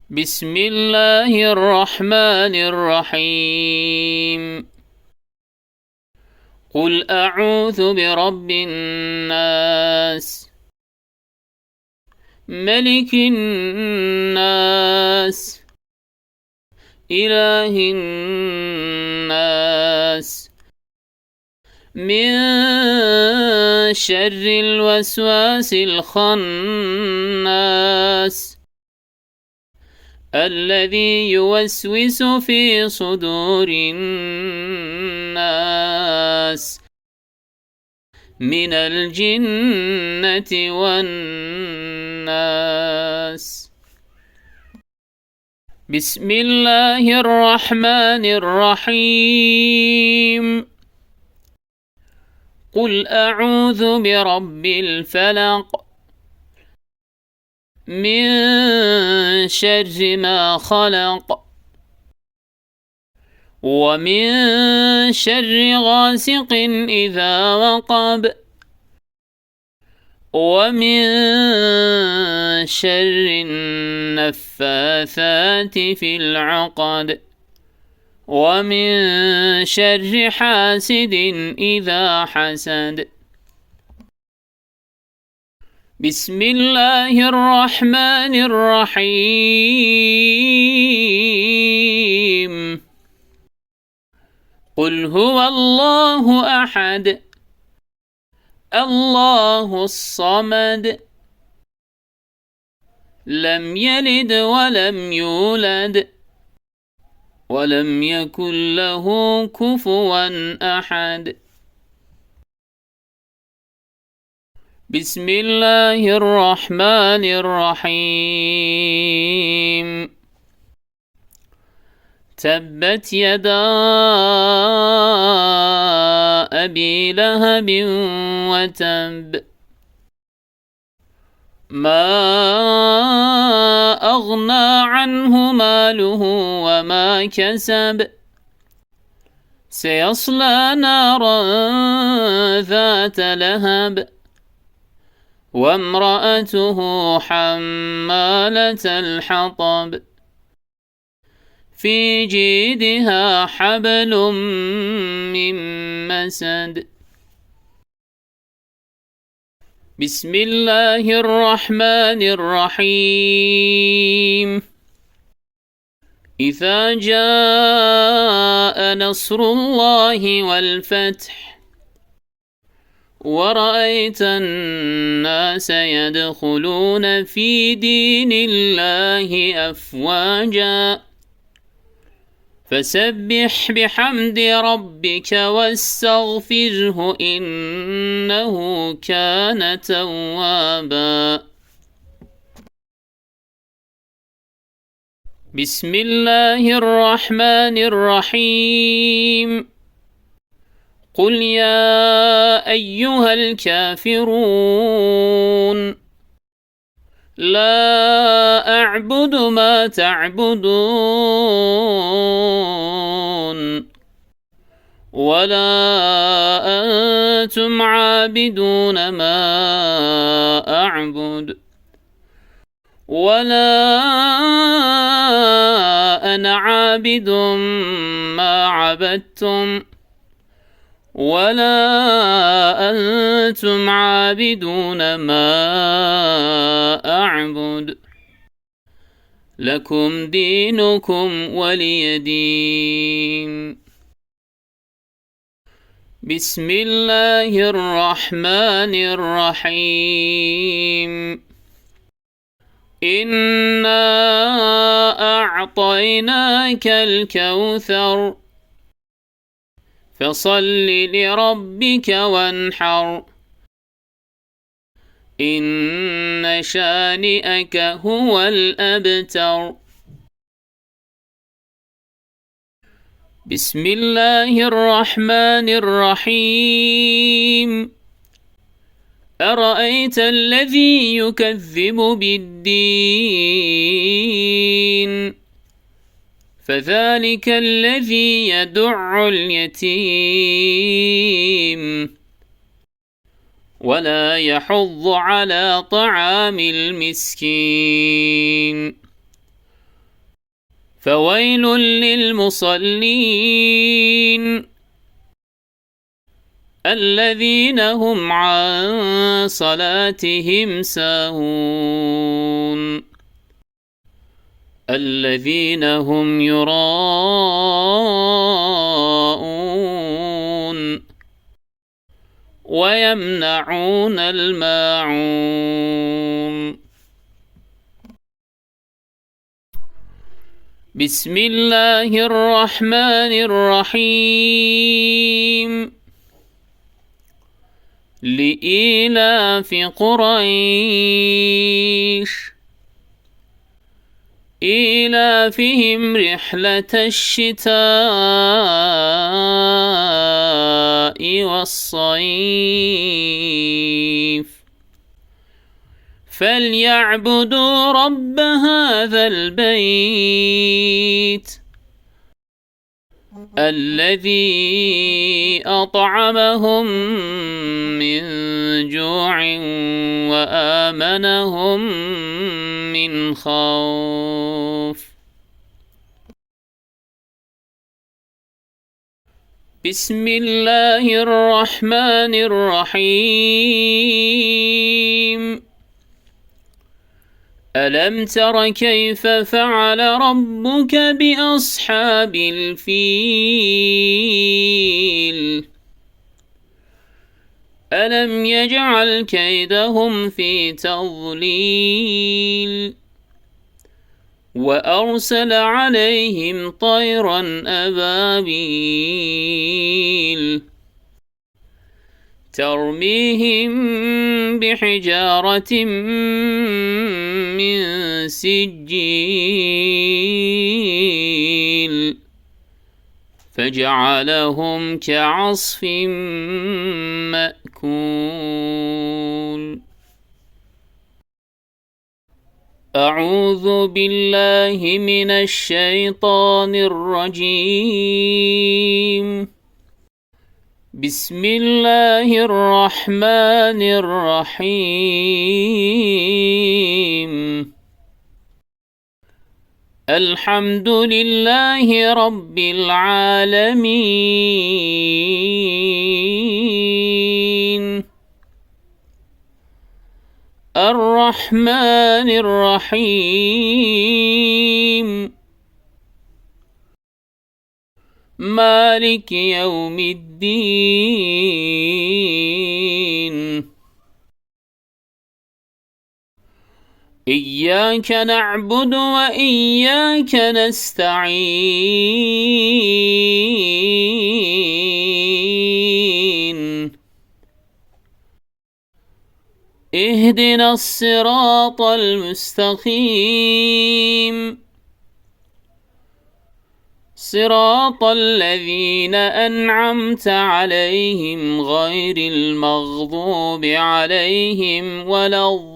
بسم الله الرحمن الرحيم. قل أعوذ برب الناس، ملك الناس، إله الناس، من شر الوسواس الخناس، الذي يوسوس في صدور الناس من الجنة والناس. بسم الله الرحمن الرحيم. قل أعوذ برب الفلق، من شر ما خلق، ومن شر غاسق إذا وقب، ومن شر النفاثات في العقد، ومن شر حاسد إذا حسد. بسم الله الرحمن الرحيم. قل هو الله أحد، الله الصمد، لم يلد ولم يولد، ولم يكن له كفوا أحد. بسم الله الرحمن الرحيم. تبت يدا أبي لهب وتب، ما أغنى عنه ماله وما كسب، سيصلى نارا ذات لهب، وامرأته حمالة الحطب، في جيدها حبل من مسد. بسم الله الرحمن الرحيم. إذا جاء نصر الله والفتح، ورأيت الناس يدخلون في دين الله أفواجا، فسبح بحمد ربك واستغفره إنه كان توابا. بسم الله الرحمن الرحيم. قل يا أيها الكافرون، لا أعبد ما تعبدون، ولا أنتم عابدون ما أعبد، ولا أنا عابد ما عبدتم، ولا أنتم عابدون ما أعبد، لكم دينكم ولي دين. بسم الله الرحمن الرحيم. إنا أعطيناك الكوثر، فصل لربك وانحر، إن شانئك هو الأبتر. بسم الله الرحمن الرحيم. أرأيت الذي يكذب بالدين، فذلك الذي يدع اليتيم، ولا يحض على طعام المسكين، فويل للمصلين الذين هم عن صلاتهم ساهون الذين هم يراءون ويمنعون الماعون. بسم الله الرحمن الرحيم. لإيلاف قريش إيلافهم رحلة الشتاء والصيف فليعبدوا رب هذا البيت الذي أطعمهم من جوع وآمنهم من خوف. بسم الله الرحمن الرحيم. ألم تر كيف فعل ربك بأصحاب الفيل ألم يجعل كيدهم في تضليل وأرسل عليهم طيرا أبابيل ترميهم بحجارة من سجيل فجعلهم كعصف مأكول. أعوذ بالله من الشيطان الرجيم. بسم الله الرحمن الرحيم. الحمد لله رب العالمين الرحمن الرحيم مالك يوم الدين. إياك نعبد وإياك نستعين اهدنا الصراط المستقيم صراط الذين أنعمت عليهم غير المغضوب عليهم ولا الضالين.